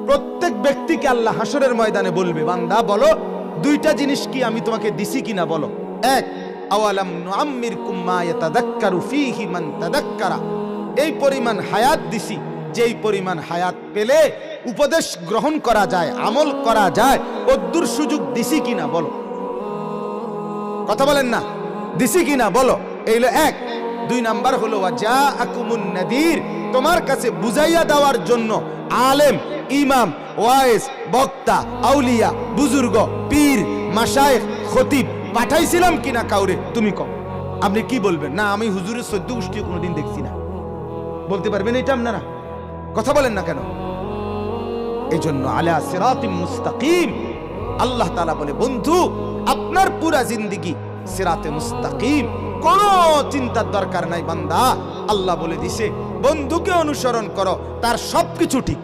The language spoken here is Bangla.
প্রত্যেক ব্যক্তিকে আল্লাহ হাসরের ময়দানে বলবে, বান্দা বলো দুইটা জিনিস কি আমি তোমাকে দিছি কিনা বলো। এক, আওয়ালাম নুআম্মিরকুম মা ইয়াতাযাক্কারু ফীহি মান তাযাক্কারা, এই পরিমাণ হায়াত দিছি যেই পরিমাণ হায়াত পেলে উপদেশ গ্রহণ করা যায়, আমল করা যায়, অদ্দুর সুযোগ দিছি কিনা বলো। কথা বলেন না, দিছি কিনা বলো। এই হলো এক। দুই নাম্বার হলো ওয়াজাআকুমুন নাযীর, তোমার কাছে বুঝাইয়া দেওয়ার জন্য আলেম, ইমাম, ওয়াইজ, বক্তা, আউলিয়া, বুজুর্গ, পীর, মাশায়েখ, খতিব পাঠাইছিলাম কিনা কাউরে, তুমি কও। আপনি কি বলবেন? না আমি হুজুরের 14 গোষ্ঠী কোনোদিন দেখছি না, বলতে পারবেন এটা আপনারা? কথা বলেন না কেন? এই জন্য আলা সিরাতিম মুস্তাকিম, আল্লাহ তাআলা বলে বন্ধু আপনার পুরা জিন্দেগি সিরাতে মুস্তাকিম, কোনো চিন্তার দরকার নাই বান্দা। আল্লাহ বলে দিছে বন্ধুকে অনুসরণ করো, তার সবকিছু ঠিক।